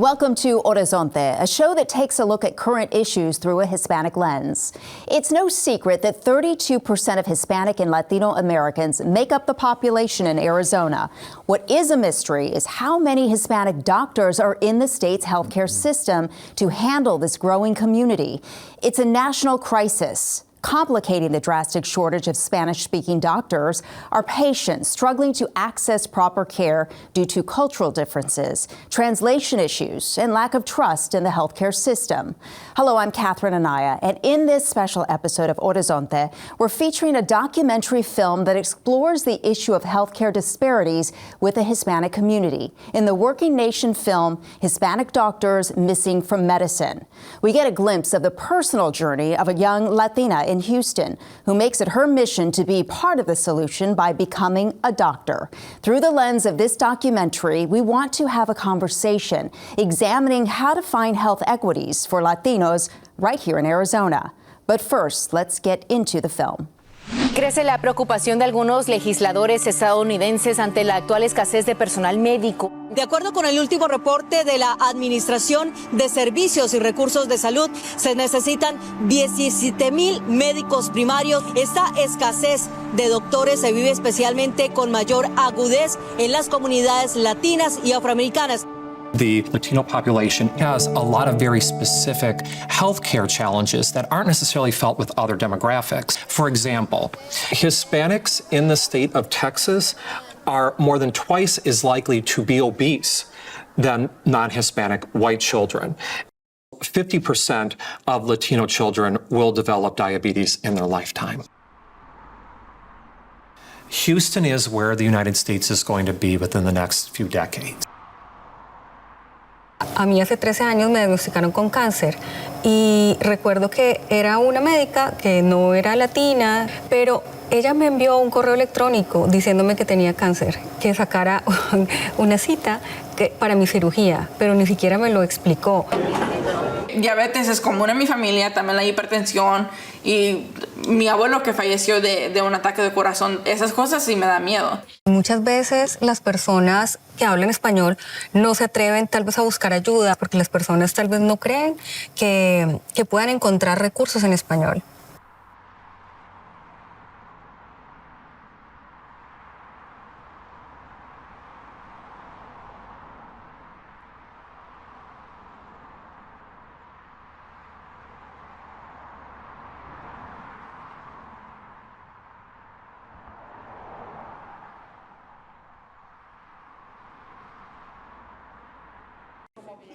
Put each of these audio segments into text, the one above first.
Welcome to Horizonte, a show that takes a look at current issues through a Hispanic lens. It's no secret that 32% of Hispanic and Latino Americans make up the population in Arizona. What is a mystery is how many Hispanic doctors are in the state's healthcare system to handle this growing community. It's a national crisis. Complicating the drastic shortage of Spanish-speaking doctors are patients struggling to access proper care due to cultural differences, translation issues, and lack of trust in the healthcare system. Hello, I'm Catherine Anaya, and in this special episode of Horizonte, we're featuring a documentary film that explores the issue of healthcare disparities with the Hispanic community. In the Working Nation film, Hispanic Doctors Missing from Medicine, we get a glimpse of the personal journey of a young Latina in Houston, who makes it her mission to be part of the solution by becoming a doctor. Through the lens of this documentary, we want to have a conversation examining how to find health equities for Latinos right here in Arizona. But first, let's get into the film. Crece la preocupación de algunos legisladores estadounidenses ante la actual escasez de personal médico. De acuerdo con el último reporte de la Administración de Servicios y Recursos de Salud, se necesitan 17,000 médicos primarios. Esta escasez de doctores se vive especialmente con mayor agudez en las comunidades latinas y afroamericanas. The Latino population has a lot of very specific healthcare challenges that aren't necessarily felt with other demographics. For example, Hispanics in the state of Texas are more than twice as likely to be obese than non-Hispanic white children. 50% of Latino children will develop diabetes in their lifetime. Houston is where the United States is going to be within the next few decades. A mí hace 13 años me diagnosticaron con cáncer y recuerdo que era una médica que no era latina, pero ella me envió un correo electrónico diciéndome que tenía cáncer, que sacara una cita para mi cirugía, pero ni siquiera me lo explicó. Diabetes es común en mi familia, también la hipertensión y mi abuelo que falleció de un ataque de corazón. Esas cosas sí me da miedo. Muchas veces las personas que hablan español no se atreven tal vez a buscar ayuda porque las personas tal vez no creen que puedan encontrar recursos en español.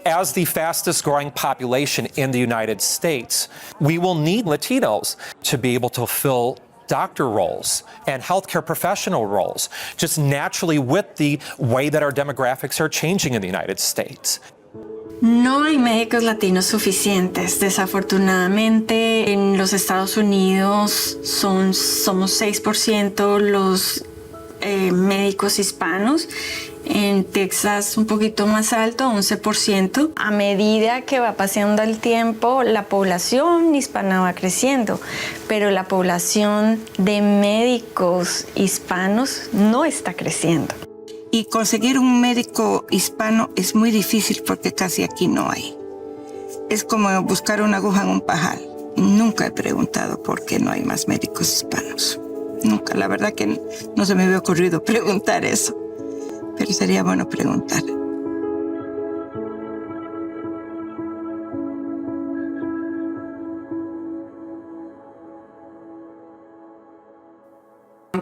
As the fastest growing population in the United States, we will need Latinos to be able to fill doctor roles and healthcare professional roles, just naturally with the way that our demographics are changing in the United States. No hay médicos latinos suficientes. Desafortunadamente, en los Estados Unidos somos 6% los médicos hispanos. En Texas un poquito más alto, 11%. A medida que va pasando el tiempo, la población hispana va creciendo, pero la población de médicos hispanos no está creciendo. Y conseguir un médico hispano es muy difícil porque casi aquí no hay. Es como buscar una aguja en un pajar. Nunca he preguntado por qué no hay más médicos hispanos. Nunca, la verdad que no se me había ocurrido preguntar eso. Pero sería bueno preguntar.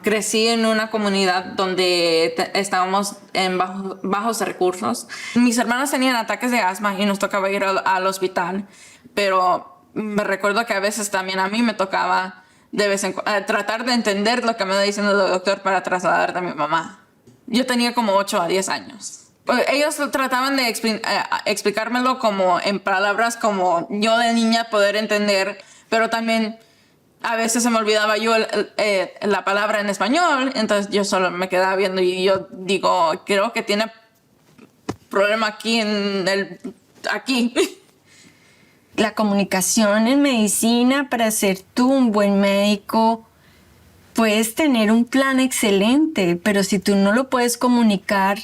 Crecí en una comunidad donde estábamos en bajos recursos. Mis hermanas tenían ataques de asma y nos tocaba ir al hospital, pero me recuerdo que a veces también a mí me tocaba de vez en cuando tratar de entender lo que me iba diciendo el doctor para trasladar a mi mamá. Yo tenía como 8 a 10 años. Ellos trataban de explicármelo como en palabras como yo de niña poder entender, pero también a veces se me olvidaba yo la palabra en español, entonces yo solo me quedaba viendo y yo digo, creo que tiene problema aquí aquí. La comunicación en medicina, para ser tú un buen médico, puedes tener un plan excelente, pero si tú no lo puedes comunicar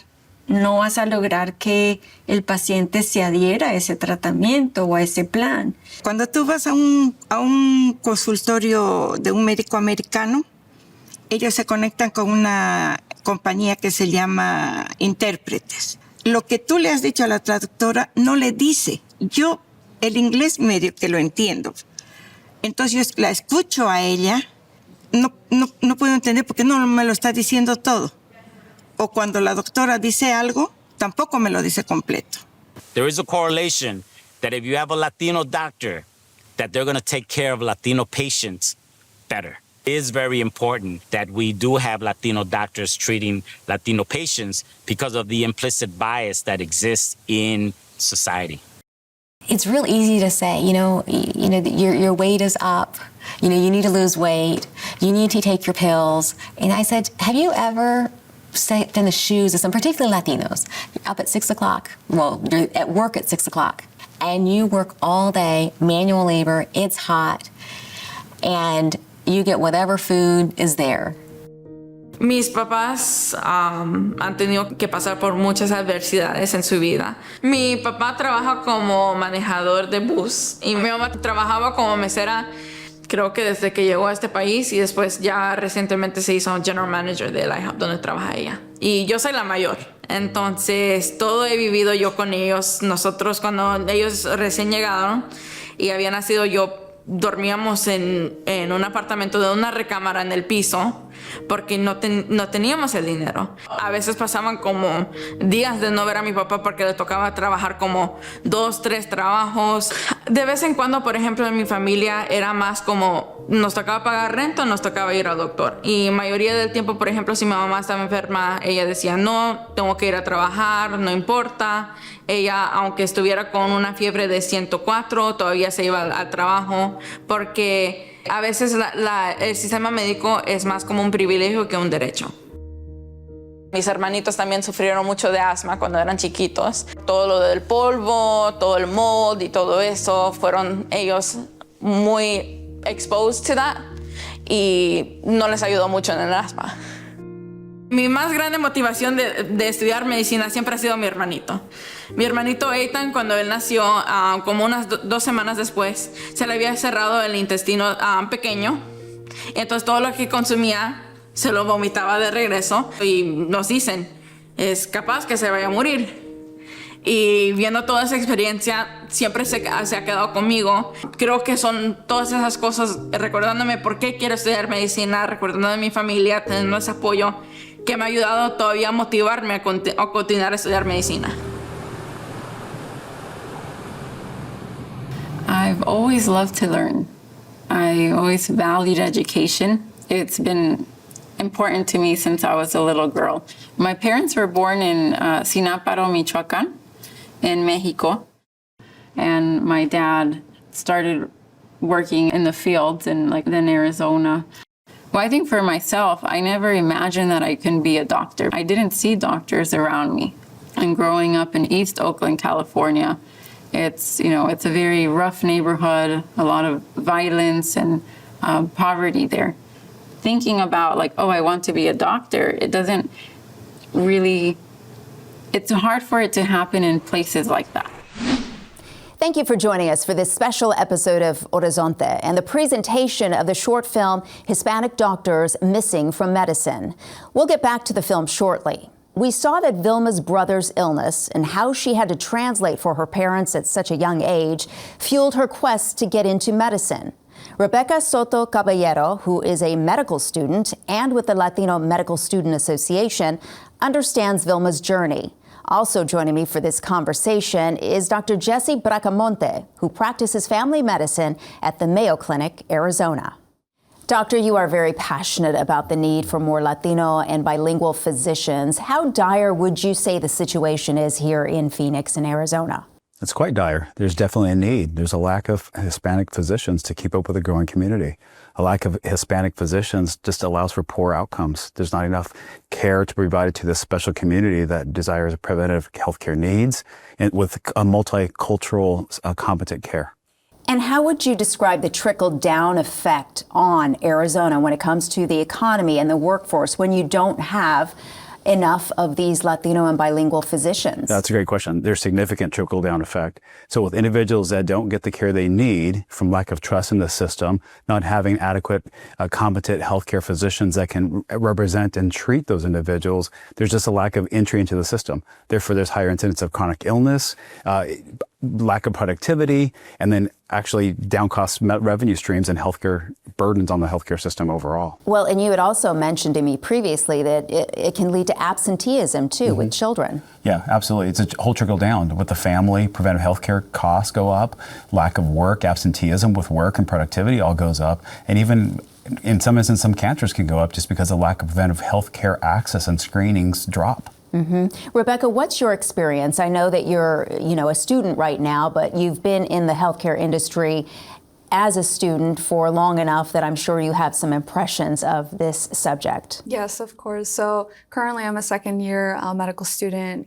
no vas a lograr que el paciente se adhiera a ese tratamiento o a ese plan. Cuando tú vas a un consultorio de un médico americano, ellos se conectan con una compañía que se llama intérpretes. Lo que tú le has dicho a la traductora no le dice. Yo el inglés medio que lo entiendo. Entonces yo la escucho a ella, no puedo entender porque no me lo está diciendo todo. O cuando la doctora dice algo, tampoco me lo dice completo. There is a correlation that if you have a Latino doctor, that they're going to take care of Latino patients better. It is very important that we do have Latino doctors treating Latino patients because of the implicit bias that exists in society. It's real easy to say, your weight is up, you need to lose weight, you need to take your pills. And I said, have you ever sat in the shoes of some, particularly Latinos, you're up at 6 o'clock, well, you're at work at 6 o'clock, and you work all day, manual labor, it's hot, and you get whatever food is there. Mis papás han tenido que pasar por muchas adversidades en su vida. Mi papá trabaja como manejador de bus y mi mamá trabajaba como mesera, creo que desde que llegó a este país, y después ya recientemente se hizo general manager del IHOP donde trabaja ella. Y yo soy la mayor, entonces todo he vivido yo con ellos. Nosotros cuando ellos recién llegaron y había nacido yo, dormíamos en un apartamento de una recámara en el piso porque no teníamos el dinero. A veces pasaban como días de no ver a mi papá porque le tocaba trabajar como 2, 3 trabajos. De vez en cuando, por ejemplo, en mi familia era más como nos tocaba pagar renta o nos tocaba ir al doctor. Y mayoría del tiempo, por ejemplo, si mi mamá estaba enferma, ella decía, no, tengo que ir a trabajar, no importa. Ella, aunque estuviera con una fiebre de 104, todavía se iba al trabajo porque a veces el sistema médico es más como un privilegio que un derecho. Mis hermanitos también sufrieron mucho de asma cuando eran chiquitos. Todo lo del polvo, todo el mold y todo eso, fueron ellos muy exposed to that y no les ayudó mucho en el asma. Mi más grande motivación de estudiar medicina siempre ha sido mi hermanito. Mi hermanito Ethan, cuando él nació, como unas 2 semanas después, se le había cerrado el intestino pequeño. Entonces todo lo que consumía se lo vomitaba de regreso. Y nos dicen, es capaz que se vaya a morir. Y viendo toda esa experiencia, siempre se ha quedado conmigo. Creo que son todas esas cosas, recordándome por qué quiero estudiar medicina, recordando de mi familia, teniendo ese apoyo, que me ha ayudado todavía a motivarme a continuar a estudiar medicina. I've always loved to learn. I always valued education. It's been important to me since I was a little girl. My parents were born in Sináparo, Michoacán, in Mexico. And my dad started working in the fields in then Arizona. Well, I think for myself, I never imagined that I can be a doctor. I didn't see doctors around me. And growing up in East Oakland, California, it's a very rough neighborhood, a lot of violence and poverty there. Thinking about I want to be a doctor, it's hard for it to happen in places like that. Thank you for joining us for this special episode of Horizonte and the presentation of the short film Hispanic Doctors Missing from Medicine. We'll get back to the film shortly. We saw that Vilma's brother's illness and how she had to translate for her parents at such a young age fueled her quest to get into medicine. Rebecca Soto Caballero, who is a medical student and with the Latino Medical Student Association, understands Vilma's journey. Also joining me for this conversation is Dr. Jesse Bracamonte, who practices family medicine at the Mayo Clinic, Arizona. Doctor, you are very passionate about the need for more Latino and bilingual physicians. How dire would you say the situation is here in Phoenix and Arizona? It's quite dire. There's definitely a need. There's a lack of Hispanic physicians to keep up with a growing community. A lack of Hispanic physicians just allows for poor outcomes. There's not enough care to be provided to this special community that desires preventive healthcare needs and with a multicultural, competent care. And how would you describe the trickle-down effect on Arizona when it comes to the economy and the workforce when you don't have enough of these Latino and bilingual physicians? That's a great question. There's significant trickle-down effect. So with individuals that don't get the care they need from lack of trust in the system, not having adequate, competent healthcare physicians that can represent and treat those individuals, there's just a lack of entry into the system. Therefore, there's higher incidence of chronic illness, lack of productivity, and then actually down cost revenue streams and healthcare burdens on the healthcare system overall. Well, and you had also mentioned to me previously that it can lead to absenteeism too with children. Yeah, absolutely. It's a whole trickle down with the family. Preventive healthcare costs go up, lack of work, absenteeism with work and productivity all goes up, and even in some instances, some cancers can go up just because the lack of preventive healthcare access and screenings drop. Rebecca, what's your experience? I know that you're, a student right now, but you've been in the healthcare industry as a student for long enough that I'm sure you have some impressions of this subject. Yes, of course. So currently I'm a second-year medical student,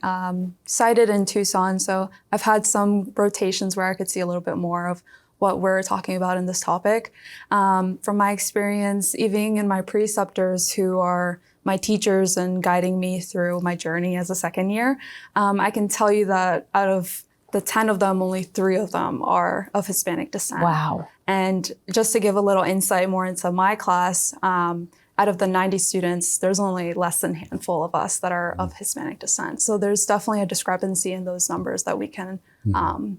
cited in Tucson. So I've had some rotations where I could see a little bit more of what we're talking about in this topic. From my experience, even in my preceptors who are my teachers and guiding me through my journey as a second year, I can tell you that out of the 10 of them, only 3 of them are of Hispanic descent. Wow. And just to give a little insight more into my class, out of the 90 students, there's only less than a handful of us that are of Hispanic descent. So there's definitely a discrepancy in those numbers that we can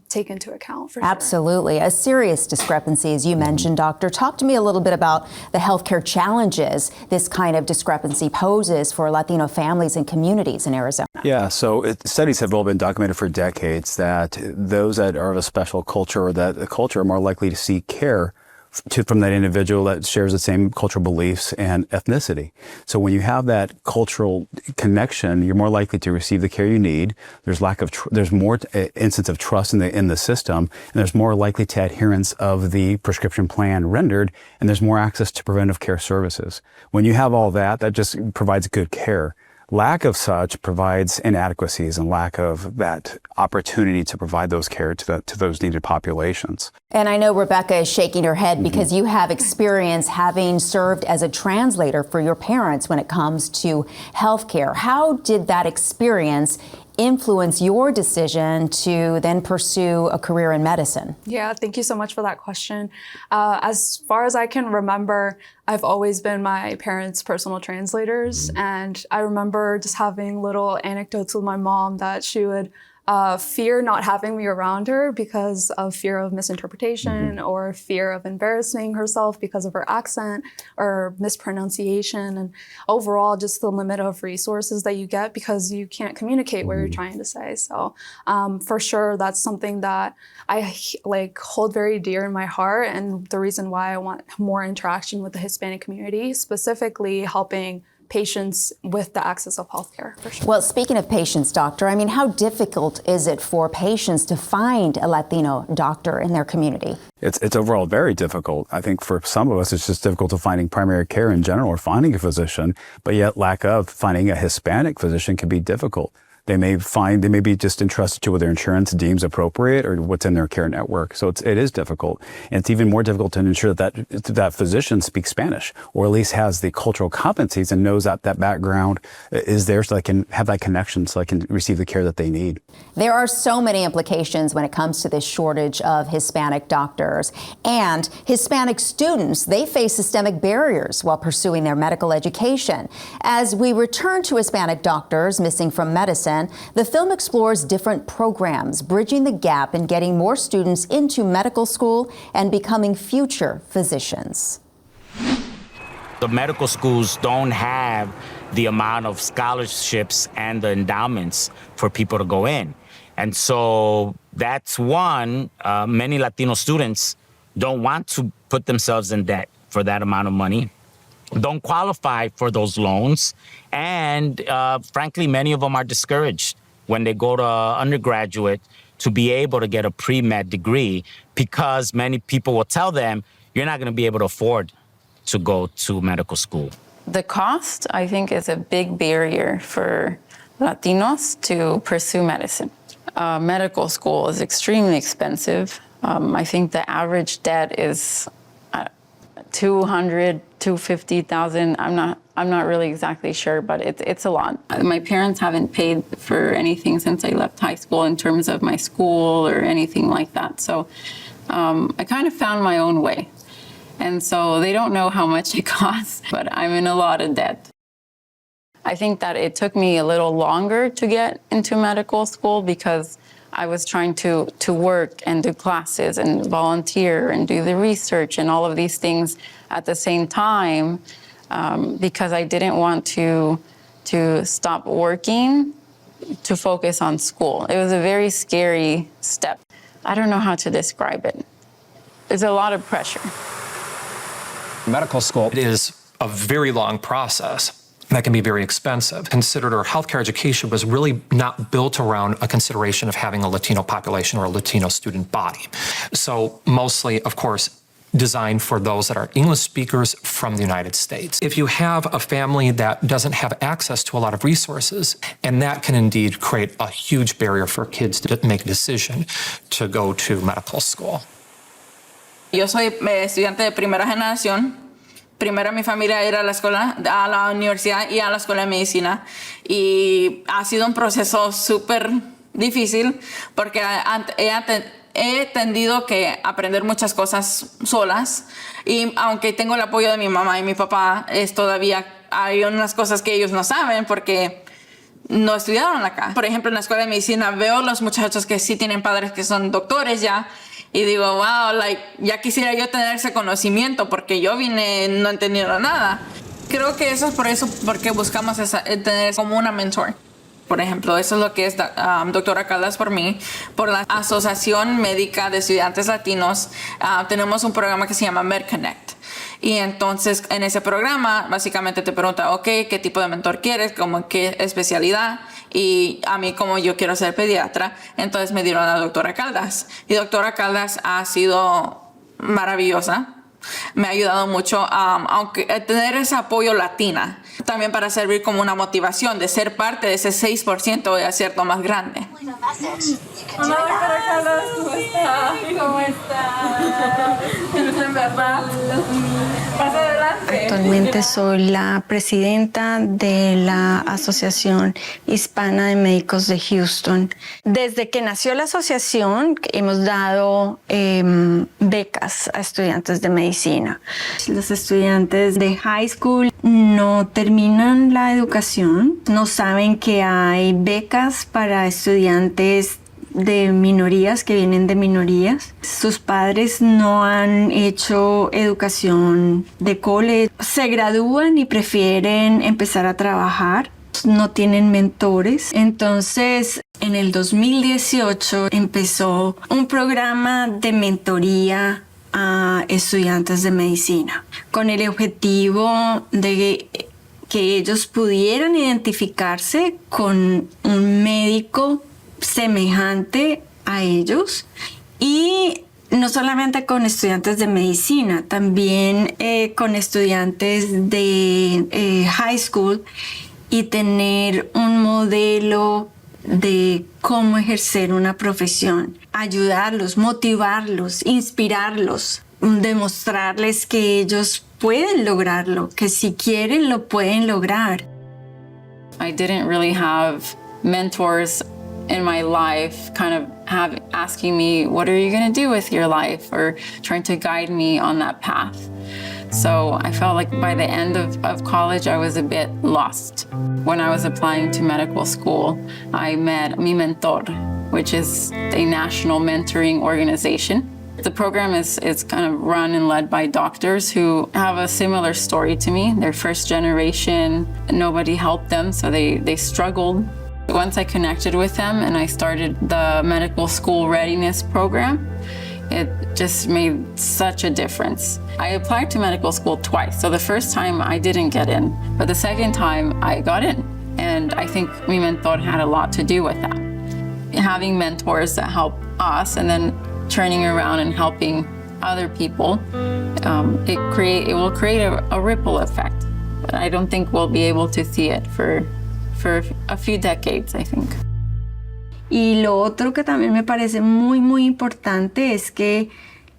take into account for sure. Absolutely. A serious discrepancy, as you mentioned, Doctor. Talk to me a little bit about the healthcare challenges this kind of discrepancy poses for Latino families and communities in Arizona. Yeah, so studies have all been documented for decades that those that are of a special culture or that the culture are more likely to seek care from that individual that shares the same cultural beliefs and ethnicity. So when you have that cultural connection, you're more likely to receive the care you need. There's there's more instance of trust in the system, and there's more likely to adherence of the prescription plan rendered, and there's more access to preventive care services. When you have all that, that just provides good care. Lack of such provides inadequacies and lack of that opportunity to provide those care to those needed populations. And I know Rebecca is shaking her head because you have experience having served as a translator for your parents when it comes to healthcare. How did that experience influence your decision to then pursue a career in medicine? Yeah, thank you so much for that question. As far as I can remember, I've always been my parents' personal translators. And I remember just having little anecdotes with my mom that she would fear not having me around her because of fear of misinterpretation or fear of embarrassing herself because of her accent or mispronunciation, and overall just the limit of resources that you get because you can't communicate what you're trying to say. So for sure, that's something that I hold very dear in my heart, and the reason why I want more interaction with the Hispanic community, specifically helping patients with the access of healthcare, for sure. Well, speaking of patients, Doctor, I mean, how difficult is it for patients to find a Latino doctor in their community? It's overall very difficult. I think for some of us, it's just difficult to finding primary care in general or finding a physician, but yet lack of finding a Hispanic physician can be difficult. They may be just entrusted to what their insurance deems appropriate or what's in their care network. So it is difficult. And it's even more difficult to ensure that physician speaks Spanish or at least has the cultural competencies and knows that background is there so they can have that connection so they can receive the care that they need. There are so many implications when it comes to this shortage of Hispanic doctors. And Hispanic students, they face systemic barriers while pursuing their medical education. As we return to Hispanic doctors missing from medicine, the film explores different programs, bridging the gap in getting more students into medical school and becoming future physicians. The medical schools don't have the amount of scholarships and the endowments for people to go in. And so that's one, many Latino students don't want to put themselves in debt for that amount of money, don't qualify for those loans, and frankly, many of them are discouraged when they go to undergraduate to be able to get a pre-med degree because many people will tell them, you're not going to be able to afford to go to medical school. The cost, I think, is a big barrier for Latinos to pursue medicine. Medical school is extremely expensive. I think the average debt is $200,000 250,000. I'm not really exactly sure, but it's a lot. My parents haven't paid for anything since I left high school in terms of my school or anything like that. So I kind of found my own way. And so they don't know how much it costs, but I'm in a lot of debt. I think that it took me a little longer to get into medical school because I was trying to work and do classes and volunteer and do the research and all of these things at the same time because I didn't want to stop working to focus on school. It was a very scary step. I don't know how to describe it. There's a lot of pressure. Medical school is a very long process that can be very expensive. Considered our healthcare education was really not built around a consideration of having a Latino population or a Latino student body. So mostly, of course, designed for those that are English speakers from the United States. If you have a family that doesn't have access to a lot of resources, and that can indeed create a huge barrier for kids to make a decision to go to medical school. Yo soy estudiante de primera generación. Primero mi familia era a la escuela, a la universidad y a la escuela de medicina. Y ha sido un proceso súper difícil porque he tendido que aprender muchas cosas solas. Y aunque tengo el apoyo de mi mamá y mi papá, todavía hay unas cosas que ellos no saben porque no estudiaron acá. Por ejemplo, en la escuela de medicina veo los muchachos que sí tienen padres que son doctores ya. Y digo, wow, ya quisiera yo tener ese conocimiento porque yo vine no entendiendo nada. Creo que eso es porque buscamos tener como una mentor. Por ejemplo, eso es lo que es doctora Caldas por mí. Por la Asociación Médica de Estudiantes Latinos tenemos un programa que se llama MedConnect. Y entonces en ese programa básicamente te pregunta, ok, ¿qué tipo de mentor quieres? Como qué especialidad. Y a mí, como yo quiero ser pediatra, entonces me dieron a la doctora Caldas. Y doctora Caldas ha sido maravillosa. Me ha ayudado mucho aunque tener ese apoyo latina. También para servir como una motivación de ser parte de ese 6% de acierto más grande. Hola, doctora Caldas, ¿cómo está? ¿Cómo está? En verdad. Pasa adelante. Actualmente soy la presidenta de la Asociación Hispana de Médicos de Houston. Desde que nació la asociación hemos dado becas a estudiantes de medicina. Los estudiantes de high school no terminan la educación, no saben que hay becas para estudiantes de minorías que vienen de minorías. Sus padres no han hecho educación de college. Se gradúan y prefieren empezar a trabajar. No tienen mentores. Entonces, en el 2018 empezó un programa de mentoría a estudiantes de medicina con el objetivo de que ellos pudieran identificarse con un médico semejante a ellos y no solamente con estudiantes de medicina, también con estudiantes de high school y tener un modelo de cómo ejercer una profesión, ayudarlos, motivarlos, inspirarlos, demostrarles que ellos pueden lograrlo, que si quieren lo pueden lograr. I didn't really have mentors in my life kind of asking me, what are you going to do with your life? Or trying to guide me on that path. So I felt like by the end of college, I was a bit lost. When I was applying to medical school, I met Mi Mentor, which is a national mentoring organization. The program is kind of run and led by doctors who have a similar story to me. They're first generation, nobody helped them, so they struggled. Once I connected with them and I started the medical school readiness program, it just made such a difference. I applied to medical school twice. So the first time I didn't get in, but the second time I got in. And I think Mi Mentor had a lot to do with that. Having mentors that help us and then turning around and helping other people, it will create a ripple effect. But I don't think we'll be able to see it for a few decades, I think. Y lo otro que también me parece muy, muy importante es que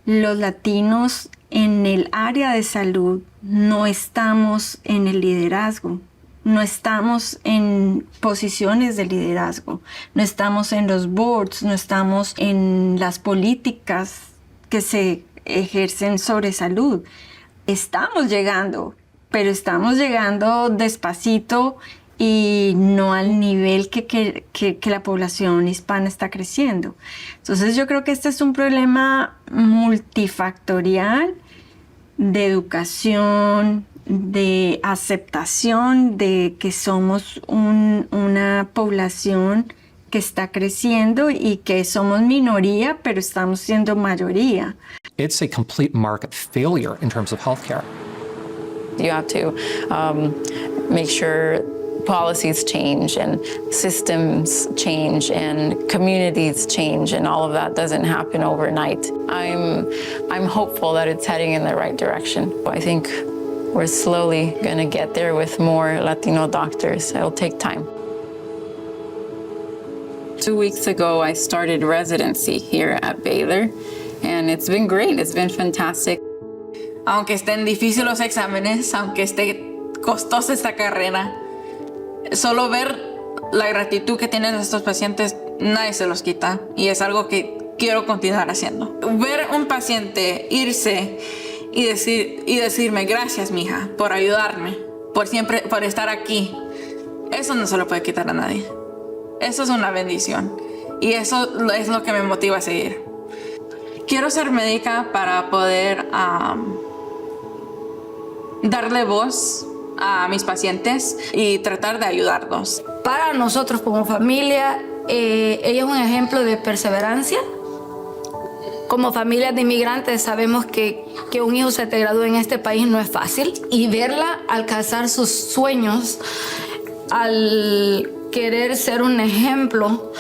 los latinos en el área de salud no estamos en el liderazgo, no estamos en posiciones de liderazgo, no estamos en los boards, no estamos en las políticas que se ejercen sobre salud. Estamos llegando, pero estamos llegando despacito y no al nivel que la población hispana está creciendo. Entonces yo creo que este es un problema multifactorial de educación, de aceptación de que somos una población que está creciendo y que somos minoría, pero estamos siendo mayoría. It's a complete market failure in terms of healthcare. You have to make sure policies change and systems change and communities change, and all of that doesn't happen overnight. I'm hopeful that it's heading in the right direction. I think we're slowly going to get there with more Latino doctors. It'll take time. 2 weeks ago, I started residency here at Baylor, and it's been great. It's been fantastic. Aunque estén difíciles los exámenes, aunque esté costosa esta carrera, solo ver la gratitud que tienen estos pacientes, nadie se los quita, y es algo que quiero continuar haciendo. Ver un paciente irse y decirme gracias, mija, por ayudarme, por estar aquí, eso no se lo puede quitar a nadie. Eso es una bendición, y eso es lo que me motiva a seguir. Quiero ser médica para poder darle voz a mis pacientes y tratar de ayudarlos. Para nosotros como familia, ella es un ejemplo de perseverancia. Como familias de inmigrantes sabemos que un hijo se te gradúe en este país no es fácil, y verla alcanzar sus sueños al querer ser un ejemplo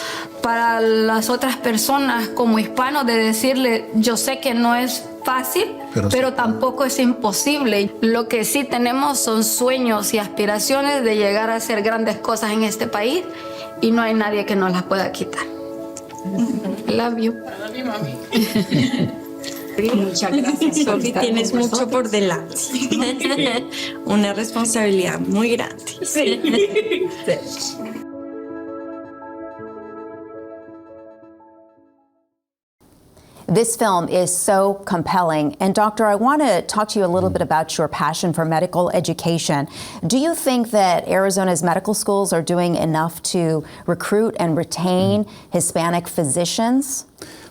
para las otras personas como hispanos, de decirle, yo sé que no es fácil, pero tampoco es imposible. Lo que sí tenemos son sueños y aspiraciones de llegar a hacer grandes cosas en este país, y no hay nadie que nos las pueda quitar. Love you. Love you, mami. Muchas gracias, Sofi. Tienes mucho por delante. Una responsabilidad muy grande. Sí. This film is so compelling. And Doctor, I want to talk to you a little bit about your passion for medical education. Do you think that Arizona's medical schools are doing enough to recruit and retain Hispanic physicians?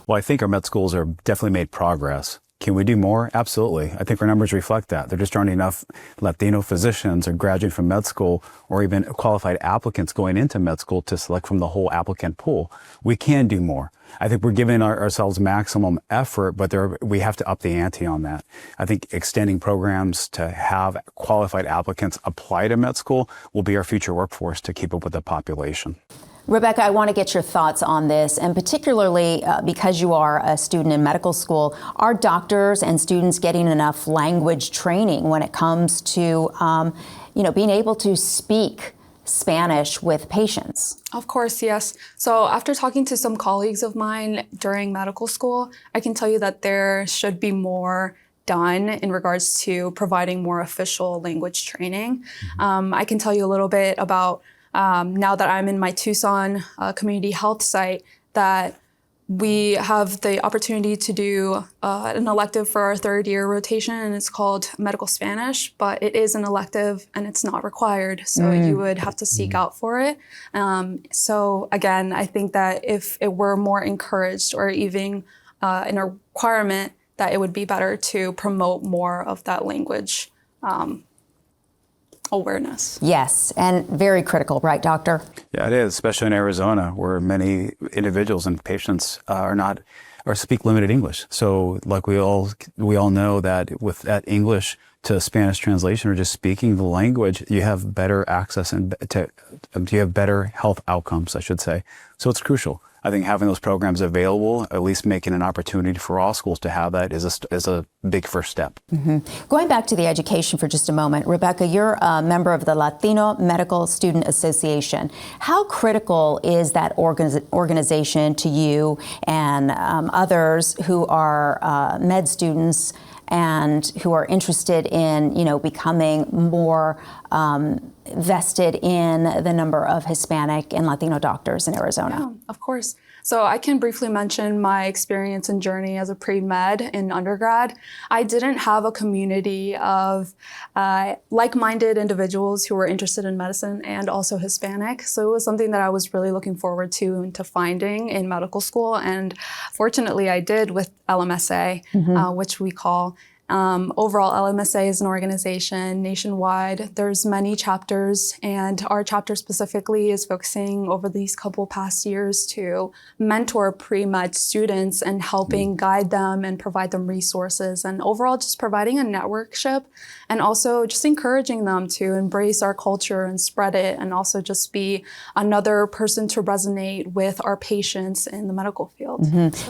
Well, I think our med schools are definitely made progress. Can we do more? Absolutely. I think our numbers reflect that. There just aren't enough Latino physicians or graduating from med school, or even qualified applicants going into med school to select from the whole applicant pool. We can do more. I think we're giving ourselves maximum effort, but we have to up the ante on that. I think extending programs to have qualified applicants apply to med school will be our future workforce to keep up with the population. Rebecca, I want to get your thoughts on this, and particularly because you are a student in medical school, are doctors and students getting enough language training when it comes to, being able to speak Spanish with patients? Of course, yes. So after talking to some colleagues of mine during medical school, I can tell you that there should be more done in regards to providing more official language training. I can tell you a little bit about now that I'm in my Tucson community health site, that we have the opportunity to do an elective for our third-year rotation, and it's called Medical Spanish, but it is an elective and it's not required, so you would have to seek out for it. So again, I think that if it were more encouraged, or even in a requirement, that it would be better to promote more of that language awareness. Yes, and very critical, right, Doctor? Yeah, it is, especially in Arizona, where many individuals and patients speak limited English. So, like we all know that with that English to Spanish translation, or just speaking the language, you have better access and you have better health outcomes, I should say. So it's crucial. I think having those programs available, at least making an opportunity for all schools to have that, is a big first step. Going back to the education for just a moment, Rebecca, you're a member of the Latino Medical Student Association. How critical is that organization to you and others who are med students and who are interested in, becoming more vested in the number of Hispanic and Latino doctors in Arizona. Yeah, of course. So I can briefly mention my experience and journey as a pre-med in undergrad. I didn't have a community of like-minded individuals who were interested in medicine and also Hispanic. So it was something that I was really looking forward to and to finding in medical school. And fortunately, I did with LMSA, which we call overall, LMSA is an organization nationwide. There's many chapters, and our chapter specifically is focusing over these couple past years to mentor pre-med students and helping guide them and provide them resources, and overall just providing a networkship and also just encouraging them to embrace our culture and spread it, and also just be another person to resonate with our patients in the medical field.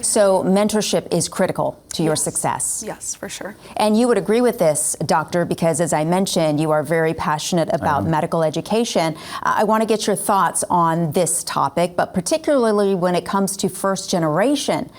So mentorship is critical to your success. Yes, for sure. And you would agree with this, Doctor, because as I mentioned, you are very passionate about medical education. I want to get your thoughts on this topic, but particularly when it comes to first generation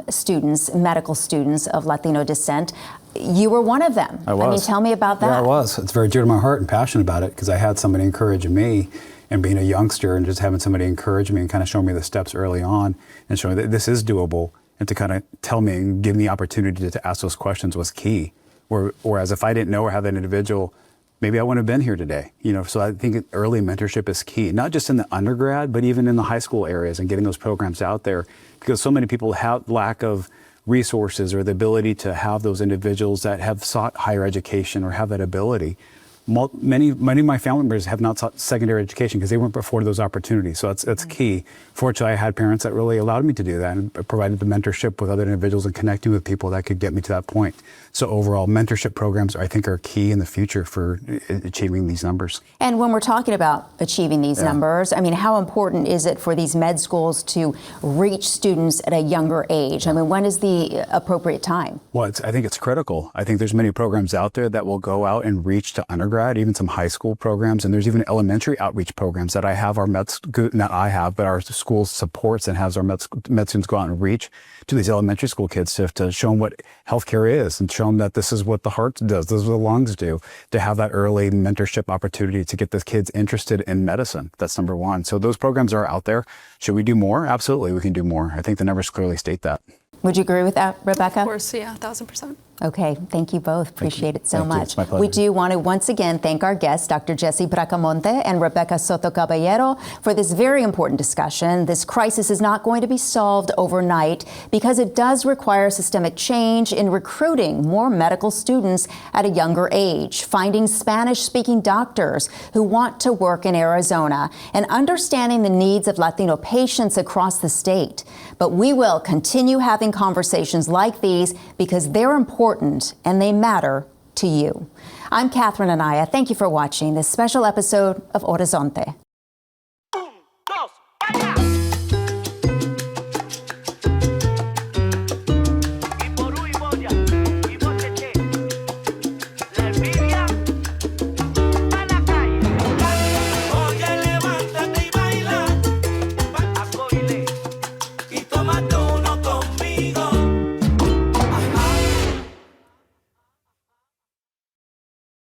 students, medical students of Latino descent. You were one of them. I was. I mean, tell me about that. Yeah, I was. It's very dear to my heart and passionate about it because I had somebody encourage me, and being a youngster and just having somebody encourage me and kind of show me the steps early on and show me that this is doable, and to kind of tell me and give me the opportunity to ask those questions was key. Whereas if I didn't know or have that individual, maybe I wouldn't have been here today. So I think early mentorship is key, not just in the undergrad, but even in the high school areas and getting those programs out there, because so many people have lack of resources or the ability to have those individuals that have sought higher education or have that ability. Many of my family members have not sought secondary education because they weren't afforded those opportunities. So that's key. Fortunately, I had parents that really allowed me to do that and provided the mentorship with other individuals and connecting with people that could get me to that point. So overall, mentorship programs, I think, are key in the future for achieving these numbers. And when we're talking about achieving these numbers, I mean, how important is it for these med schools to reach students at a younger age? I mean, when is the appropriate time? Well, I think it's critical. I think there's many programs out there that will go out and reach to undergrad, even some high school programs, and there's even elementary outreach programs that I have but our school supports and has our med students go out and reach to these elementary school kids to show them what healthcare is and show them that this is what the heart does, this is what the lungs do, to have that early mentorship opportunity to get the kids interested in medicine. That's number one. So those programs are out there. Should we do more? Absolutely, we can do more. I think the numbers clearly state that. Would you agree with that, Rebecca? Of course, yeah, 1,000%. Okay, thank you both. Appreciate it so much. It's my pleasure. We do want to once again thank our guests, Dr. Jessie Bracamonte and Rebecca Soto Caballero, for this very important discussion. This crisis is not going to be solved overnight because it does require systemic change in recruiting more medical students at a younger age, finding Spanish-speaking doctors who want to work in Arizona, and understanding the needs of Latino patients across the state. But we will continue having conversations like these because they're important and they matter to you. I'm Catherine Anaya. Thank you for watching this special episode of Horizonte.